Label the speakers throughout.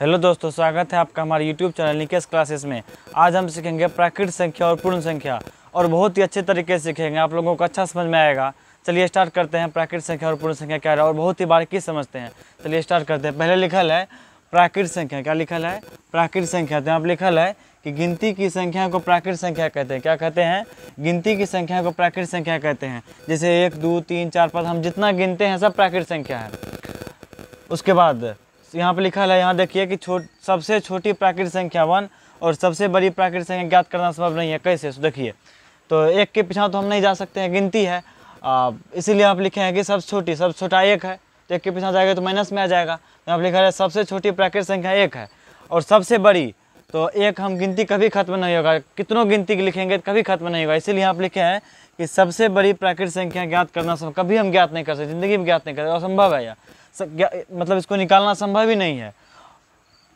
Speaker 1: Hello दोस्तों, स्वागत है आपका हमारे यूट्यूब चैनल निकेश क्लासेस में। आज हम सीखेंगे प्राकृत संख्या और पूर्ण संख्या, और बहुत ही अच्छे तरीके से सीखेंगे, आप लोगों को अच्छा समझ में आएगा। चलिए स्टार्ट करते हैं। प्राकृत संख्या और पूर्ण संख्या क्या है और बहुत ही बारीकी समझते हैं। चलिए स्टार्ट करते हैं। पहले लिखल है प्राकृत संख्या। क्या लिखल है? प्राकृत संख्या। तो यहाँ पर लिखल है कि गिनती की संख्या को प्राकृत संख्या कहते हैं। क्या कहते हैं? गिनती की संख्या को प्राकृत संख्या कहते हैं। जैसे 1 2 3 4 5 हम जितना गिनते हैं सब प्राकृत संख्या है। उसके बाद यहाँ पे लिखा है, यहाँ देखिए कि सबसे छोटी प्राकृत संख्या 1 और सबसे बड़ी प्राकृत संख्या ज्ञात करना संभव नहीं है। कैसे? तो देखिए, तो 1 के पीछे तो हम नहीं जा सकते हैं, गिनती है, इसीलिए आप लिखे हैं कि सबसे छोटा 1 है, तो 1 के पीछे जाएगा तो माइनस में आ जाएगा। यहाँ पर लिखा है सबसे छोटी प्राकृत संख्या 1 है और सबसे बड़ी, तो 1 हम गिनती कभी खत्म नहीं होगा, कितनों गिनती लिखेंगे तो कभी खत्म नहीं होगा। इसीलिए आप लिखे हैं कि सबसे बड़ी प्राकृत संख्या ज्ञात करना संभव, कभी हम ज्ञात नहीं कर सकते, जिंदगी में ज्ञात नहीं कर सकते, असंभव है, या मतलब इसको निकालना संभव ही नहीं है।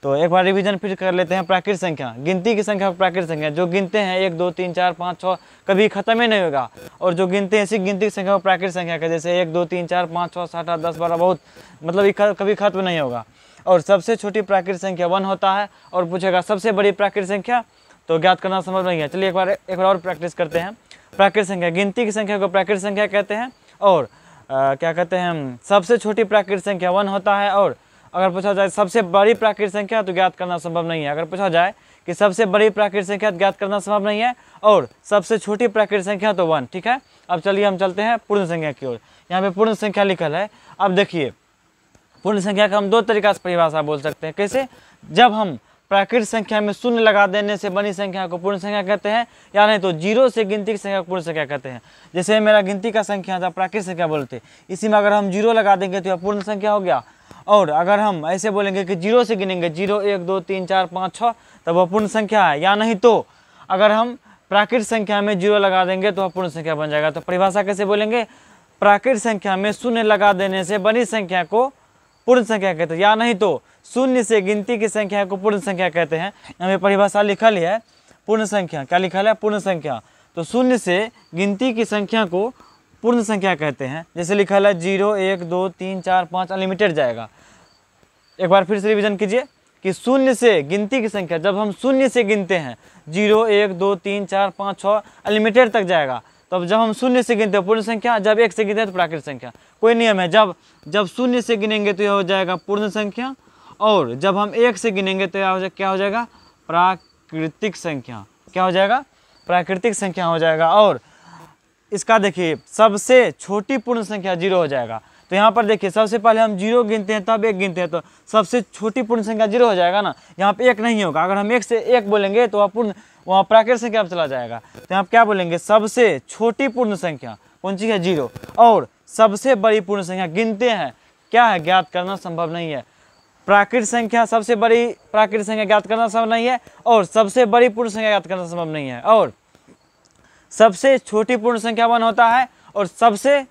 Speaker 1: तो एक बार रिवीजन फिर कर लेते हैं। प्राकृत संख्या, गिनती की संख्या प्राकृत संख्या, जो गिनते हैं 1 2 3 4 5 6 कभी खत्म ही नहीं होगा, और जो गिनते हैं इसी गिनती की संख्या को प्राकृत संख्या का, जैसे 1 2 3 4 5 6 7 8 10 12, बहुत मतलब कभी खत्म नहीं होगा। और सबसे छोटी प्राकृत संख्या 1 होता है, और पूछेगा सबसे बड़ी प्राकृत संख्या, तो ज्ञात करना संभव नहीं है। चलिए एक बार और प्रैक्टिस करते हैं। प्राकृत संख्या, गिनती की संख्या को प्राकृत संख्या कहते हैं, और क्या कहते हैं हम, सबसे छोटी प्राकृत संख्या 1 होता है, और अगर पूछा जाए सबसे बड़ी प्राकृत संख्या तो ज्ञात करना संभव नहीं है। अगर पूछा जाए कि सबसे बड़ी प्राकृत संख्या ज्ञात करना संभव नहीं है, और सबसे छोटी प्राकृत संख्या तो 1। ठीक है, अब चलिए हम चलते हैं पूर्ण संख्या की ओर। यहाँ पे पूर्ण संख्या लिखल है। अब देखिए, पूर्ण संख्या का हम 2 तरीका से परिभाषा बोल सकते हैं। कैसे? जब हम प्राकृत संख्या में शून्य लगा देने से बनी संख्या को पूर्ण संख्या कहते हैं, या नहीं तो 0 से गिनती की संख्या को पूर्ण संख्या कहते हैं। जैसे मेरा गिनती का संख्या था, प्राकृत संख्या बोलते, इसी में अगर हम 0 लगा देंगे तो यह पूर्ण संख्या हो गया। और अगर हम ऐसे बोलेंगे कि 0 से गिनेंगे, 0 1 2 3 4 5 6, तब वह पूर्ण संख्या है। या नहीं तो अगर हम प्राकृत संख्या में 0 लगा देंगे तो वह पूर्ण संख्या बन जाएगा। तो परिभाषा कैसे बोलेंगे? प्राकृत संख्या में शून्य लगा देने से बनी संख्या को पूर्ण संख्या कहते हैं, या नहीं तो शून्य से गिनती की संख्या को पूर्ण संख्या कहते हैं। यहाँ पे परिभाषा लिखल है पूर्ण संख्या। क्या लिखल है? पूर्ण संख्या। तो शून्य से गिनती की संख्या को पूर्ण संख्या कहते हैं। जैसे लिखल है 0 1 2 3 4 5 अनलिमिटेड जाएगा। एक बार फिर से रिवीजन कीजिए कि शून्य से गिनती की संख्या, जब हम शून्य से गिनते हैं 0 1 2 3 4 5 6 अनलिमिटेड तक जाएगा। तब जब हम शून्य से गिनते हैं पूर्ण संख्या, जब 1 से गिनते हैं तो प्राकृत संख्या। कोई नियम है, जब शून्य से गिनेंगे तो यह हो जाएगा पूर्ण संख्या, और जब हम 1 से गिनेंगे तो क्या हो जाएगा? प्राकृतिक संख्या। क्या हो जाएगा? प्राकृतिक संख्या हो जाएगा। और इसका देखिए, सबसे छोटी पूर्ण संख्या 0 हो जाएगा। तो यहाँ पर देखिए, सबसे पहले हम 0 गिनते हैं तब 1 गिनते हैं, तो सबसे छोटी पूर्ण संख्या 0 हो जाएगा ना। यहाँ पे 1 नहीं होगा। अगर हम 1 से 1 बोलेंगे तो वहाँ प्राकृत संख्या पर चला जाएगा। तो यहाँ क्या बोलेंगे? सबसे छोटी पूर्ण संख्या कौन सी है? 0। और सबसे बड़ी पूर्ण संख्या गिनते हैं, क्या है? ज्ञात करना संभव नहीं है। प्राकृत संख्या, सबसे बड़ी प्राकृत संख्या ज्ञात करना संभव नहीं है, और सबसे बड़ी पूर्ण संख्या ज्ञात करना संभव नहीं है। और सबसे छोटी पूर्ण संख्या 1 होता है, और सबसे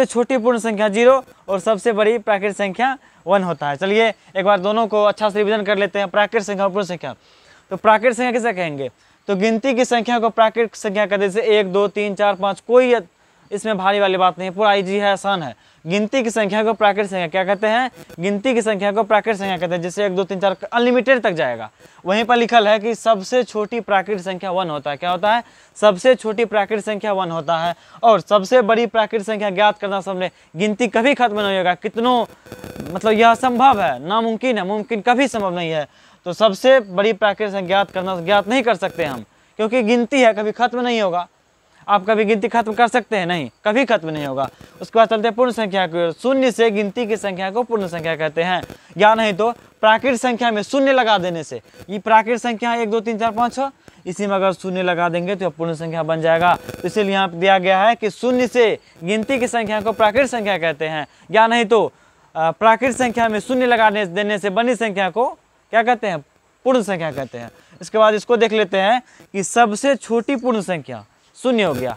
Speaker 1: छोटी पूर्ण संख्या 0 और सबसे बड़ी प्राकृत संख्या 1 होता है। चलिए एक बार दोनों को अच्छा से रिवीजन कर लेते हैं, प्राकृत संख्या और पूर्ण संख्या। तो प्राकृत संख्या किसे कहेंगे? तो गिनती की संख्या को प्राकृत संख्या कहते हैं। जैसे 1 2 3 4 5, कोई इसमें भारी वाली बात नहीं, पूरा इजी है, आसान है। गिनती की संख्या को प्राकृत संख्या क्या कहते हैं? गिनती की संख्या को प्राकृत संख्या कहते हैं। जैसे 1 2 3 4 अनलिमिटेड तक जाएगा। वहीं पर लिखल है कि सबसे छोटी प्राकृत संख्या 1 होता है। क्या होता है? सबसे छोटी प्राकृत संख्या 1 होता है, और सबसे बड़ी प्राकृत संख्या ज्ञात करना संभव नहीं। गिनती कभी खत्म नहीं होगा, कितनों मतलब यह असंभव है, नामुमकिन है, मुमकिन कभी संभव नहीं है। तो सबसे बड़ी प्राकृत संख्या ज्ञात नहीं कर सकते हम, क्योंकि गिनती है, कभी खत्म नहीं होगा। आप कभी गिनती खत्म कर सकते हैं? नहीं, कभी खत्म नहीं होगा। उसके बाद चलते हैं पूर्ण संख्या को। शून्य से गिनती की संख्या को पूर्ण संख्या कहते हैं, या नहीं तो प्राकृत संख्या में शून्य लगा देने से, ये प्राकृत संख्या 1 2 3 4 5 6, इसी में अगर शून्य लगा देंगे तो पूर्ण संख्या बन जाएगा। तो इसलिए यहाँ दिया गया है कि शून्य से गिनती की संख्या को प्राकृत संख्या कहते हैं, या नहीं तो प्राकृत संख्या में शून्य लगा देने से बनी संख्या को क्या कहते हैं? पूर्ण संख्या कहते हैं। इसके बाद इसको देख लेते हैं कि सबसे छोटी पूर्ण संख्या शून्य हो गया।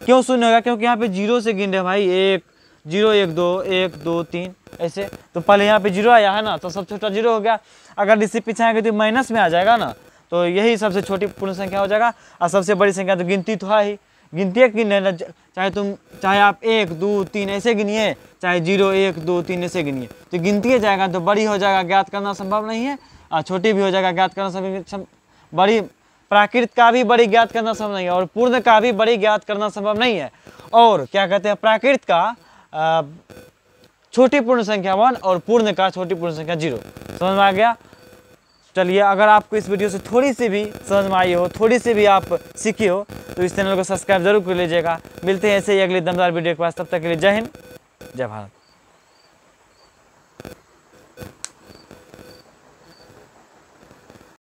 Speaker 1: क्यों शून्य हो गया? क्योंकि यहाँ पे 0 से गिन रहे भाई, 1 0 1 2 1 2 3 ऐसे, तो पहले यहाँ पे 0 आया है ना, तो सबसे छोटा 0 हो गया। अगर इससे पीछे आएंगे तो माइनस में आ जाएगा ना, तो यही सबसे छोटी पूर्ण संख्या हो जाएगा। और सबसे बड़ी संख्या तो गिनती तो है ही, गिनती की नहीं, चाहे आप 1 2 3 ऐसे गिनिए, चाहे 0 1 2 3 ऐसे गिनिए, तो गिनती जाएगा तो बड़ी हो जाएगा, ज्ञात करना संभव नहीं है, और छोटी भी हो जाएगा, ज्ञात करना बड़ी प्राकृत का भी बड़ी ज्ञात करना संभव नहीं है, और पूर्ण का भी बड़ी ज्ञात करना संभव नहीं है। और क्या कहते हैं, प्राकृत का छोटी पूर्ण संख्या 1 और पूर्ण का छोटी पूर्ण संख्या 0। समझ में आ गया। चलिए, अगर आपको इस वीडियो से थोड़ी सी भी समझ में आई हो, थोड़ी सी भी आप सीखे हो, तो इस चैनल को सब्सक्राइब जरूर कर लीजिएगा। मिलते हैं ऐसे ही अगली दमदार वीडियो के पास, तब तक के लिए जय हिंद, जय भारत।